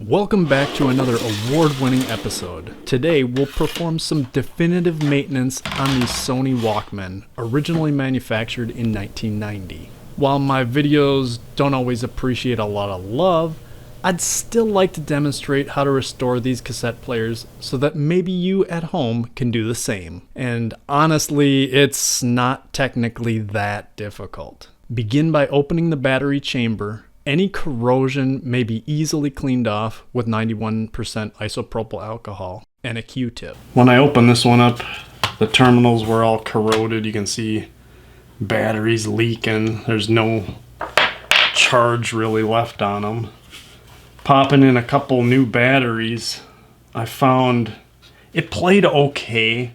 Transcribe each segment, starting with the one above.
Welcome back to another award-winning episode. Today we'll perform some definitive maintenance on the Sony Walkman, originally manufactured in 1990. While my videos don't always appreciate a lot of love, I'd still like to demonstrate how to restore these cassette players so that maybe you at home can do the same. And honestly, it's not technically that difficult. Begin by opening the battery chamber. Any corrosion may be easily cleaned off with 91% isopropyl alcohol and a Q-tip. When I opened this one up, the terminals were all corroded. You can see batteries leaking. There's no charge really left on them. Popping in a couple new batteries, I found it played okay,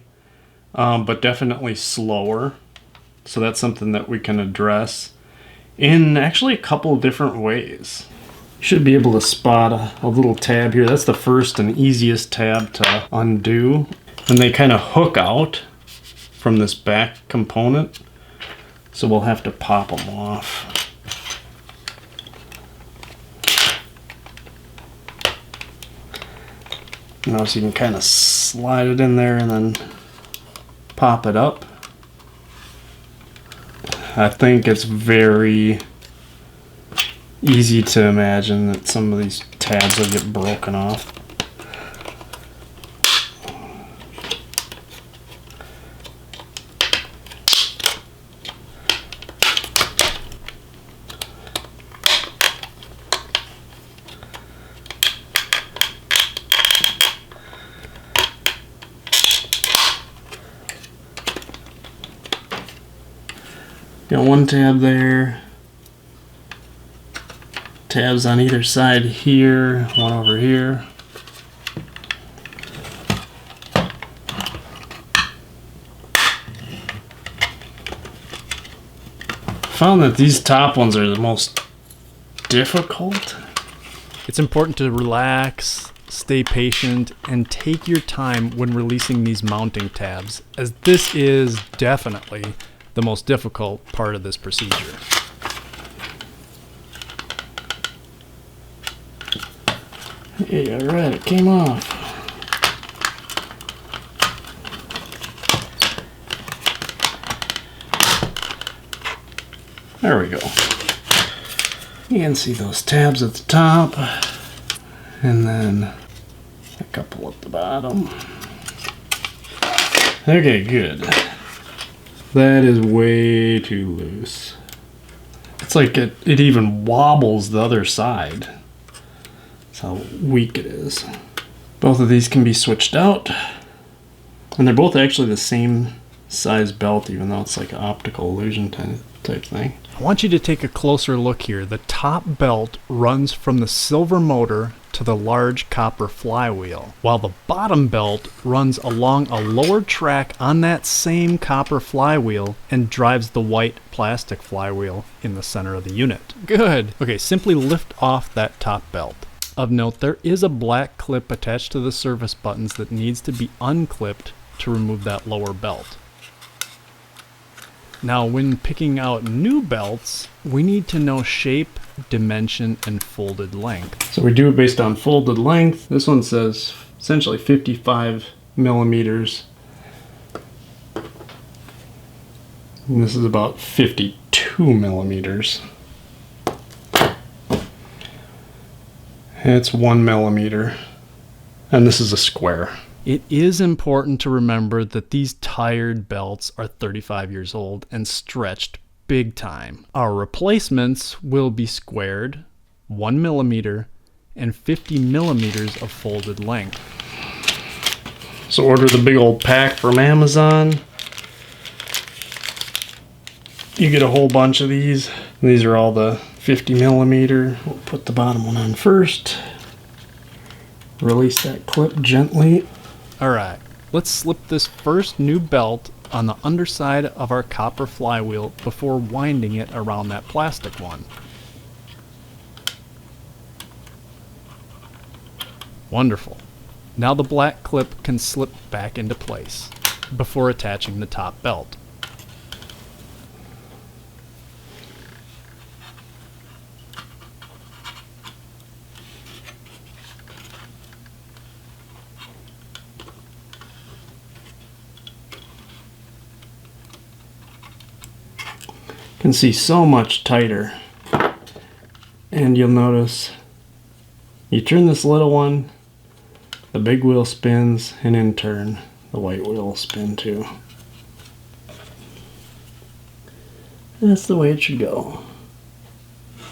but definitely slower. So that's something that we can address in actually a couple of different ways. You should be able to spot a little tab here. That's the first and easiest tab to undo. And they kind of hook out from this back component. So we'll have to pop them off. Now so you can kind of slide it in there and then pop it up. I think it's very easy to imagine that some of these tabs will get broken off. Got one tab there, tabs on either side here, one over here. Found that these top ones are the most difficult. It's important to relax, stay patient, and take your time when releasing these mounting tabs, as this is definitely the most difficult part of this procedure. Hey, alright, it came off. There we go. You can see those tabs at the top, and then a couple at the bottom. Okay, good. That is way too loose. It's like it even wobbles the other side. That's how weak it is. Both of these can be switched out. And they're both actually the same size belt, even though it's like an optical illusion type thing. I want you to take a closer look here. The top belt runs from the silver motor to the large copper flywheel, while the bottom belt runs along a lower track on that same copper flywheel and drives the white plastic flywheel in the center of the unit. Good. Okay, simply lift off that top belt. Of note, there is a black clip attached to the service buttons that needs to be unclipped to remove that lower belt. Now, when picking out new belts, we need to know shape, dimension, and folded length. So we do it based on folded length. This one says essentially 55 millimeters. And this is about 52 millimeters. It's 1 millimeter. And this is a square. It is important to remember that these tired belts are 35 years old and stretched big time. Our replacements will be squared, 1 millimeter, and 50 millimeters of folded length. So order the big old pack from Amazon. You get a whole bunch of these. These are all the 50 millimeter. We'll put the bottom one on first. Release that clip gently. Alright, let's slip this first new belt on the underside of our copper flywheel before winding it around that plastic one. Wonderful. Now the black clip can slip back into place before attaching the top belt. can see so much tighter. And you'll notice you turn this little one, the big wheel spins, and in turn the white wheel will spin too. That's the way it should go.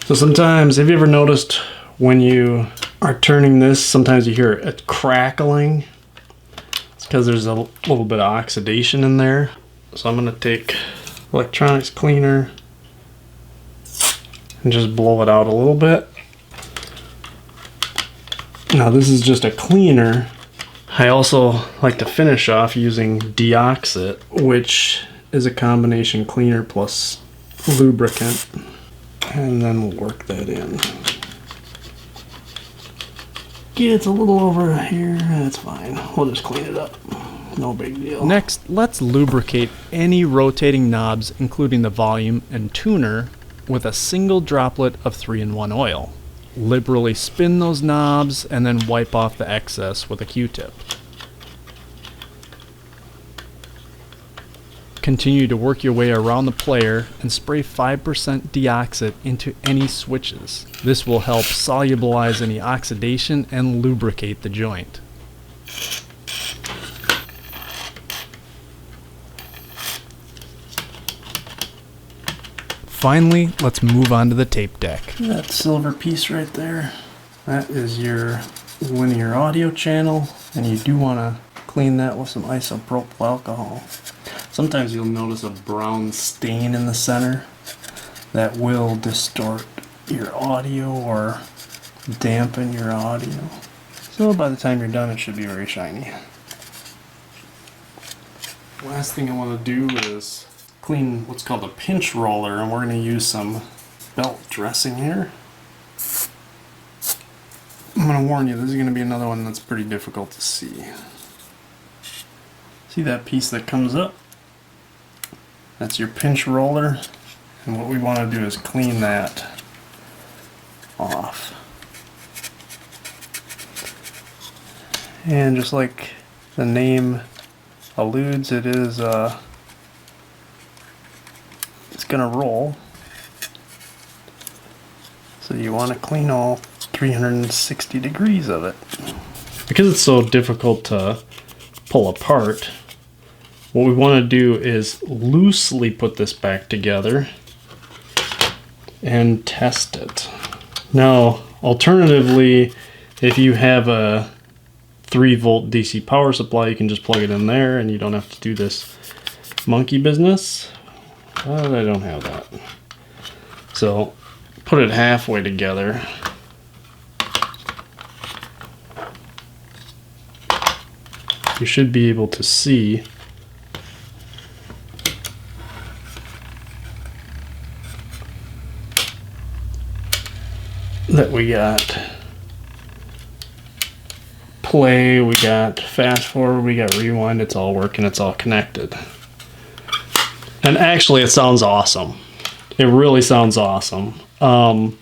So sometimes, have you ever noticed when you are turning this, sometimes you hear it crackling? It's because there's a little bit of oxidation in there. So I'm going to take electronics cleaner and just blow it out a little bit. Now this is just a cleaner. I also like to finish off using deoxit, which is a combination cleaner plus lubricant. And then we'll work that in. It's a little over here, that's fine. We'll just clean it up. No big deal. Next, let's lubricate any rotating knobs, including the volume and tuner, with a single droplet of 3-in-1 oil. Liberally spin those knobs and then wipe off the excess with a Q-tip. Continue to work your way around the player and spray 5% deoxit into any switches. This will help solubilize any oxidation and lubricate the joint. Finally, let's move on to the tape deck. That silver piece right there, that is your linear audio channel, and you do want to clean that with some isopropyl alcohol. Sometimes you'll notice a brown stain in the center that will distort your audio or dampen your audio. So by the time you're done, it should be very shiny. Last thing I want to do is clean what's called a pinch roller, and we're going to use some belt dressing here. I'm going to warn you, this is going to be another one that's pretty difficult to see. See that piece that comes up? That's your pinch roller, and what we want to do is clean that off. And just like the name alludes, it is it's gonna roll, so you want to clean all 360 degrees of it. Because it's so difficult to pull apart, what we want to do is loosely put this back together and test it. Now, alternatively, if you have a 3-volt DC power supply, you can just plug it in there and you don't have to do this monkey business. But I don't have that. So, put it halfway together. You should be able to see that we got play, we got fast forward, we got rewind, it's all working, it's all connected. And actually it sounds awesome. It really sounds awesome. But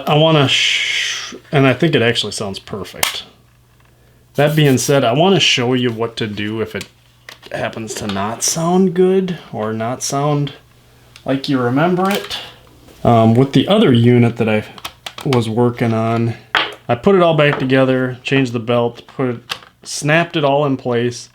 I want to, and I think it actually sounds perfect. That being said, I want to show you what to do if it happens to not sound good or not sound like you remember it. With the other unit that I was working on, I put it all back together, changed the belt, snapped it all in place,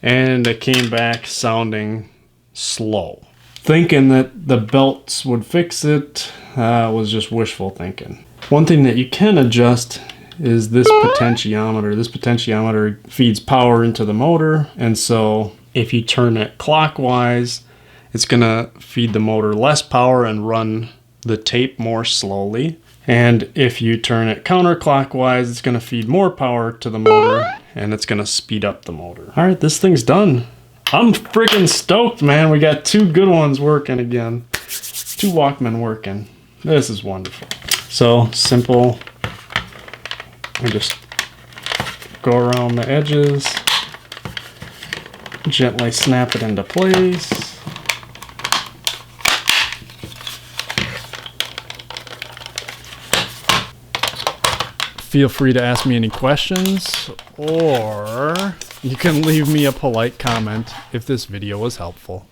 and it came back sounding slow. Thinking that the belts would fix it was just wishful thinking. One thing that you can adjust is this potentiometer. This potentiometer feeds power into the motor, and so if you turn it clockwise, it's gonna feed the motor less power and run the tape more slowly. And if you turn it counterclockwise, it's gonna feed more power to the motor and it's gonna speed up the motor. All right, this thing's done. I'm freaking stoked, man. We got 2 good ones working again. 2 Walkman working. This is wonderful. So simple. We just go around the edges, gently snap it into place. Feel free to ask me any questions, or you can leave me a polite comment if this video was helpful.